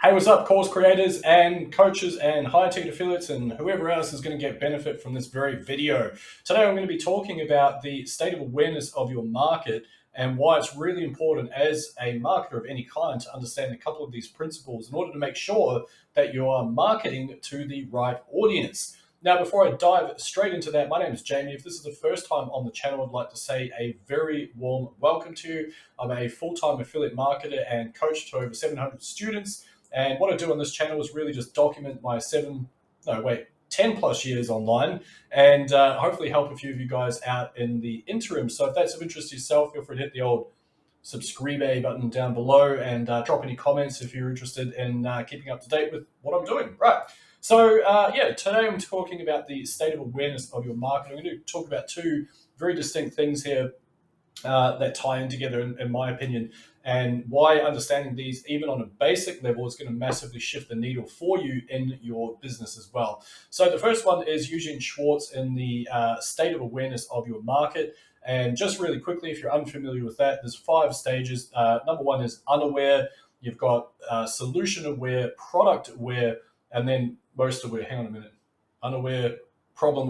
Hey, what's up, course creators and coaches and high ticket affiliates and whoever else is going to get benefit from this very video. Today, I'm going to be talking about the state of awareness of your market and why it's really important as a marketer of any kind to understand a couple of these principles in order to make sure that you are marketing to the right audience. Now, before I dive straight into that, my name is Jamie. If this is the first time on the channel, I'd like to say a very warm welcome to you. I'm a full-time affiliate marketer and coach to over 700 students. And what I do on this channel is really just document my 10 plus years online and hopefully help a few of you guys out in the interim. So if that's of interest to yourself, feel free to hit the old subscribe button down below and drop any comments if you're interested in keeping up to date with what I'm doing. Right. So today I'm talking about the state of awareness of your market. I'm going to talk about two very distinct things here that tie in together, in my opinion, and why understanding these, even on a basic level, is going to massively shift the needle for you in your business as well. So the first one is Eugene Schwartz in the state of awareness of your market. And just really quickly, if you're unfamiliar with that, there's 5 stages. Number 1 is unaware. You've got solution aware, product aware, and then most aware. Hang on a minute. Unaware, problem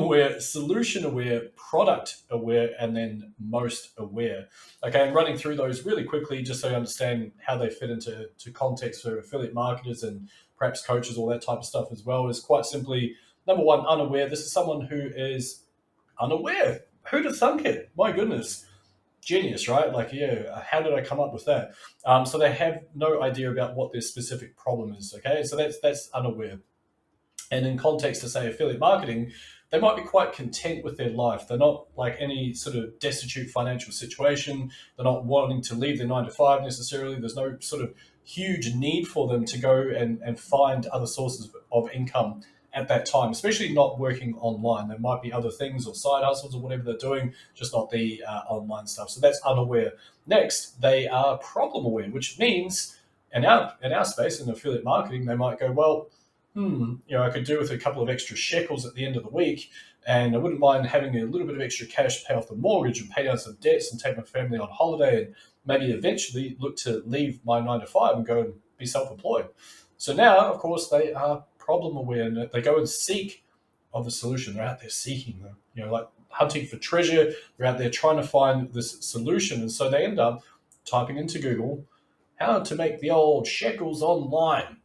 aware, solution aware, product aware, and then most aware. Okay, and running through those really quickly just so you understand how they fit into context for affiliate marketers and perhaps coaches, all that type of stuff as well, is quite simply, number 1, unaware. This is someone who is unaware. Who'd have thunk it? My goodness. Genius, right? Like, yeah, how did I come up with that? So they have no idea about what their specific problem is, okay? So that's unaware. And in context to, say, affiliate marketing, they might be quite content with their life. They're not like any sort of destitute financial situation. They're not wanting to leave their 9 to 5 necessarily. There's no sort of huge need for them to go and find other sources of income at that time, especially not working online. There might be other things or side hustles or whatever they're doing, just not the online stuff. So that's unaware. Next, they are problem aware, which means in our space, in affiliate marketing, they might go, well, I could do with a couple of extra shekels at the end of the week, and I wouldn't mind having a little bit of extra cash to pay off the mortgage and pay down some debts and take my family on holiday and maybe eventually look to leave my 9 to 5 and go and be self-employed. So now, of course, they are problem aware and they go and seek of the solution. They're out there seeking them, like hunting for treasure. They're out there trying to find this solution. And so they end up typing into Google how to make the old shekels online.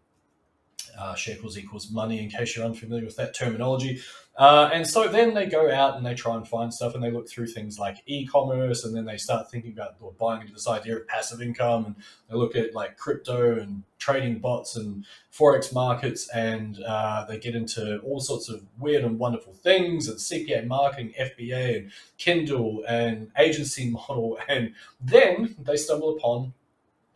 Shekels equals money, in case you're unfamiliar with that terminology. And so then they go out and they try and find stuff, and they look through things like e-commerce, and then they start thinking about or buying into this idea of passive income, and they look at like crypto and trading bots and forex markets, and they get into all sorts of weird and wonderful things, and CPA marketing, FBA, and Kindle, and agency model, and then they stumble upon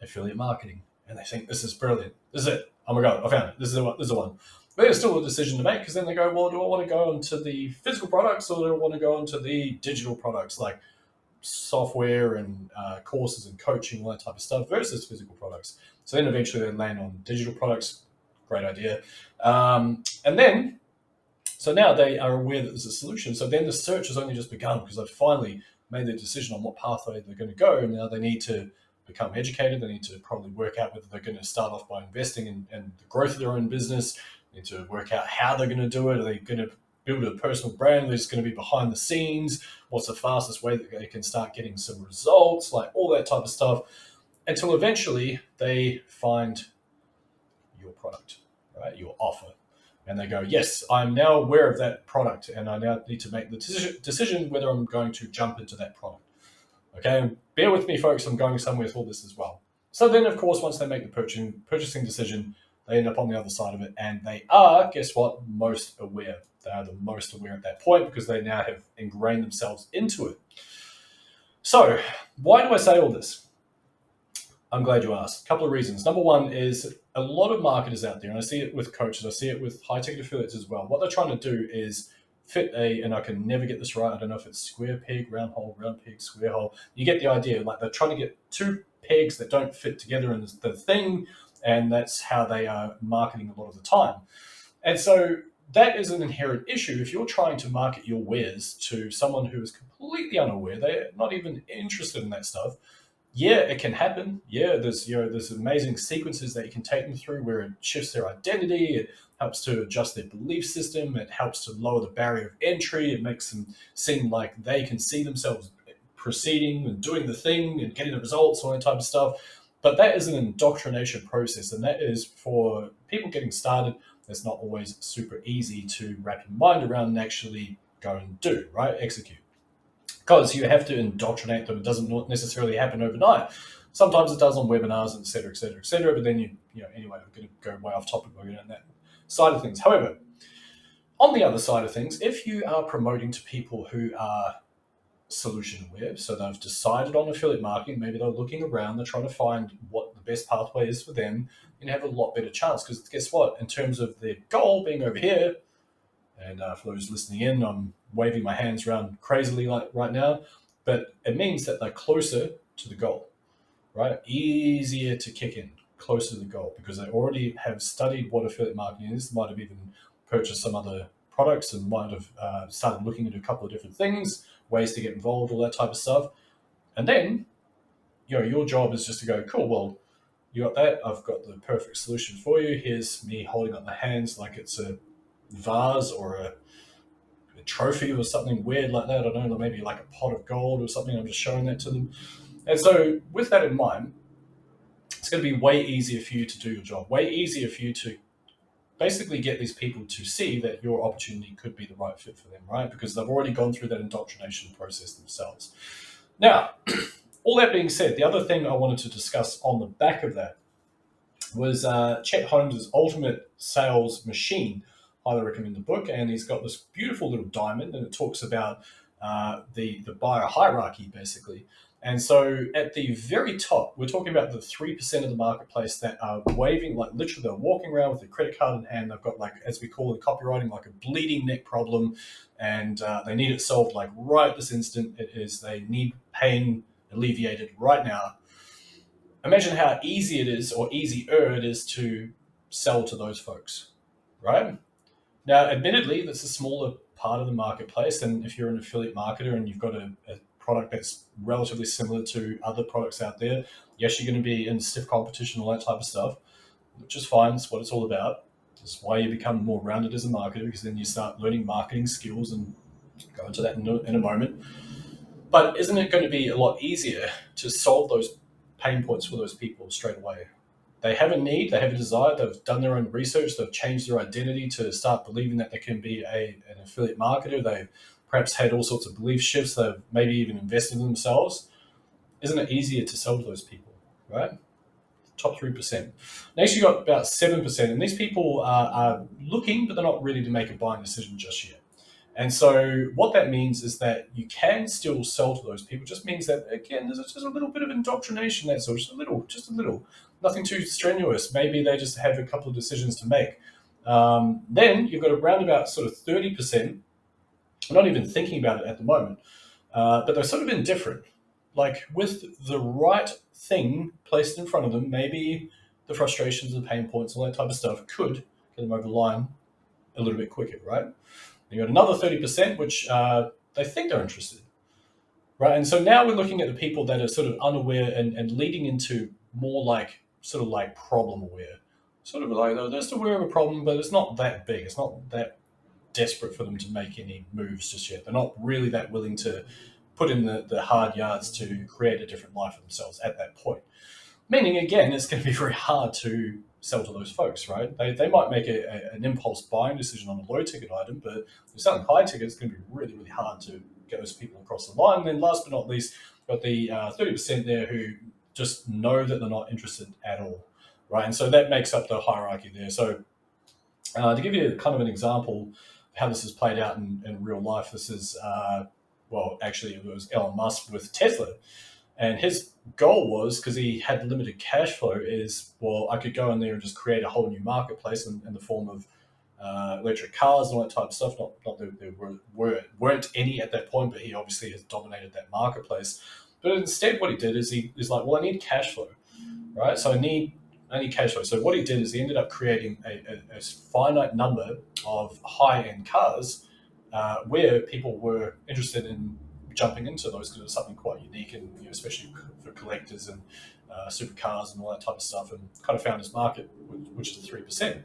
affiliate marketing, and they think, this is brilliant. This is it. Oh my God, I found it. This is the one. But there's still a decision to make, because then they go, well, do I want to go onto the physical products, or do I want to go onto the digital products like software and courses and coaching, all that type of stuff, versus physical products? So then eventually they land on digital products. Great idea. So now they are aware that there's a solution. So then the search has only just begun, because they've finally made their decision on what pathway they're going to go. And now they need to become educated. They need to probably work out whether they're going to start off by investing in the growth of their own business. They need to work out how they're going to do it. Are they going to build a personal brand? They're just going to be behind the scenes. What's the fastest way that they can start getting some results? Like all that type of stuff, until eventually they find your product, right? Your offer. And they go, yes, I'm now aware of that product, and I now need to make the decision whether I'm going to jump into that product. Okay, and bear with me, folks, I'm going somewhere with all this as well. So then, of course, once they make the purchasing decision, they end up on the other side of it, and they are, guess what, most aware. They are the most aware at that point, because they now have ingrained themselves into it. So why do I say all this? I'm glad you asked. A couple of reasons. Number 1 is a lot of marketers out there, and I see it with coaches, I see it with high-ticket affiliates as well. What they're trying to do is fit and I can never get this right, I don't know if it's square peg, round hole, round peg, square hole. You get the idea. Like, they're trying to get 2 pegs that don't fit together in the thing, and that's how they are marketing a lot of the time. And so that is an inherent issue. If you're trying to market your wares to someone who is completely unaware, they're not even interested in that stuff, Yeah, it can happen. Yeah, there's amazing sequences that you can take them through where it shifts their identity. It helps to adjust their belief system. It helps to lower the barrier of entry. It makes them seem like they can see themselves proceeding and doing the thing and getting the results, all that type of stuff. But that is an indoctrination process, and that is for people getting started. It's not always super easy to wrap your mind around and actually go and do, right? Execute, because you have to indoctrinate them. It doesn't necessarily happen overnight. Sometimes it does on webinars, et cetera, et cetera, et cetera. But then anyway, we're going to go way off topic. We're going on that side of things. However, on the other side of things, if you are promoting to people who are solution aware, so they've decided on affiliate marketing, maybe they're looking around, they're trying to find what the best pathway is for them, and have a lot better chance. Because guess what? In terms of their goal being over here, and for those listening in, I'm waving my hands around crazily like right now, but it means that they're closer to the goal, right? Easier to kick in, closer to the goal, because they already have studied what affiliate marketing is, might have even purchased some other products and might have started looking into a couple of different things, ways to get involved, all that type of stuff. And then, your job is just to go, cool, well, you got that. I've got the perfect solution for you. Here's me holding up my hands like it's a vase or a trophy or something weird like that. I don't know, maybe like a pot of gold or something. I'm just showing that to them. And so, with that in mind, it's going to be way easier for you to do your job, way easier for you to basically get these people to see that your opportunity could be the right fit for them, right? Because they've already gone through that indoctrination process themselves. Now, all that being said, the other thing I wanted to discuss on the back of that was Chet Holmes' Ultimate Sales Machine. Highly recommend the book, and he's got this beautiful little diamond, and it talks about the buyer hierarchy, basically. And so at the very top, we're talking about the 3% of the marketplace that are waving, like literally they're walking around with their credit card in hand. They've got, like, as we call it in copywriting, like a bleeding neck problem, and they need it solved like right this instant. It is, they need pain alleviated right now. Imagine how easy it is, or easier it is, to sell to those folks, right? Now, admittedly, that's a smaller part of the marketplace. And if you're an affiliate marketer and you've got a product that's relatively similar to other products out there, yes, you're going to be in stiff competition, all that type of stuff, which is fine. It's what it's all about. It's why you become more rounded as a marketer, because then you start learning marketing skills, and go into that in a moment. But isn't it going to be a lot easier to solve those pain points for those people straight away? They have a need, they have a desire, they've done their own research, they've changed their identity to start believing that they can be an affiliate marketer. They've perhaps had all sorts of belief shifts, they've maybe even invested in themselves. Isn't it easier to sell to those people, right? Top 3%. Next, you've got about 7%, and these people are looking, but they're not ready to make a buying decision just yet. And so what that means is that you can still sell to those people. It just means that, again, there's just a little bit of indoctrination, that's all, just a little, nothing too strenuous. Maybe they just have a couple of decisions to make. Then you've got around about sort of 30%. I'm not even thinking about it at the moment, but they're sort of indifferent. Like, with the right thing placed in front of them, maybe the frustrations, the pain points, all that type of stuff could get them over the line a little bit quicker, right? You got another 30%, which they think they're interested, right? And so now we're looking at the people that are sort of unaware and leading into more like sort of like problem aware, sort of like they're just aware of a problem, but it's not that big. It's not that desperate for them to make any moves just yet. They're not really that willing to put in the hard yards to create a different life for themselves at that point. Meaning, again, it's going to be very hard to sell to those folks, right? They might make an impulse buying decision on a low ticket item, but if you're selling high ticket, it's going to be really, really hard to get those people across the line. And then last but not least, got the 30% there who just know that they're not interested at all, right? And so that makes up the hierarchy there. So to give you kind of an example of how this is played out in real life, this is, well, actually, it was Elon Musk with Tesla. And his goal was, because he had limited cash flow, is, well, I could go in there and just create a whole new marketplace in the form of electric cars and all that type of stuff. Not that there weren't any at that point, but he obviously has dominated that marketplace. But instead, what he did is he's like, well, I need cash flow, right? So I need cash flow. So what he did is he ended up creating a finite number of high-end cars where people were interested in jumping into those because it's something quite unique, and especially for collectors and supercars and all that type of stuff, and kind of found his market, which is the 3%.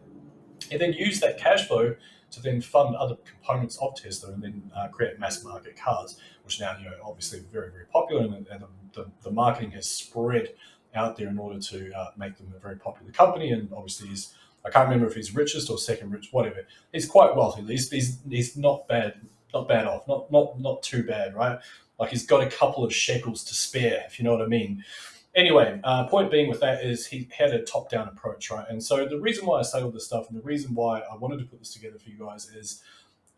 And then use that cash flow to then fund other components of Tesla, and then create mass market cars, which now obviously very, very popular, and the marketing has spread out there in order to make them a very popular company. And obviously I can't remember if he's richest or second rich, whatever. He's quite wealthy. He's not bad, off, not too bad, right? Like he's got a couple of shekels to spare, if you know what I mean. Anyway, point being with that is he had a top-down approach, right? And so the reason why I say all this stuff, and the reason why I wanted to put this together for you guys, is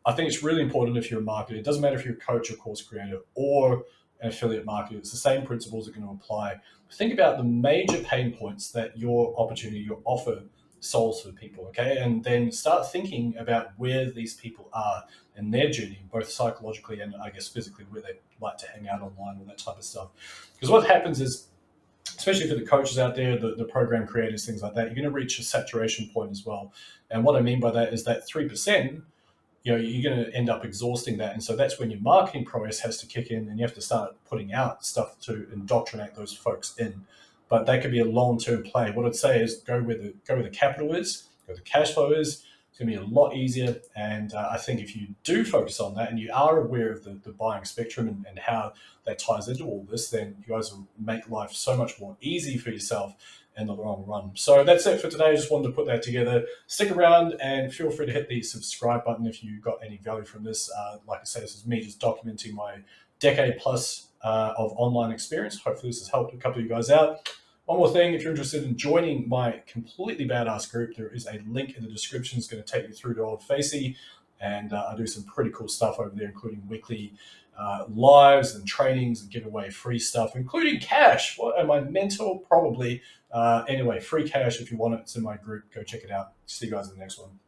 I think it's really important if you're a marketer. It doesn't matter if you're a coach or course creator or an affiliate marketer. It's the same principles are going to apply. Think about the major pain points that your opportunity, your offer solves for people, okay? And then start thinking about where these people are in their journey, both psychologically and I guess physically, where they like to hang out online and that type of stuff. Because what happens is, especially for the coaches out there, the program creators, things like that, you're going to reach a saturation point as well. And what I mean by that is that 3%, you're going to end up exhausting that. And so that's when your marketing prowess has to kick in, and you have to start putting out stuff to indoctrinate those folks in. But that could be a long-term play. What I'd say is go where the capital is, go where the cash flow is. It's going to be a lot easier. And I think if you do focus on that and you are aware of the buying spectrum and how that ties into all this, then you guys will make life so much more easy for yourself in the long run. So that's it for today. I just wanted to put that together. Stick around and feel free to hit the subscribe button if you got any value from this. Like I said, this is me just documenting my decade plus of online experience. Hopefully this has helped a couple of you guys out. One more thing, if you're interested in joining my completely badass group, there is a link in the description. It's going to take you through to Old Facey, and I do some pretty cool stuff over there, including weekly lives and trainings, and give away free stuff, including cash. What am I mental? Probably. Anyway, free cash if you want it. It's in my group. Go check it out. See you guys in the next one.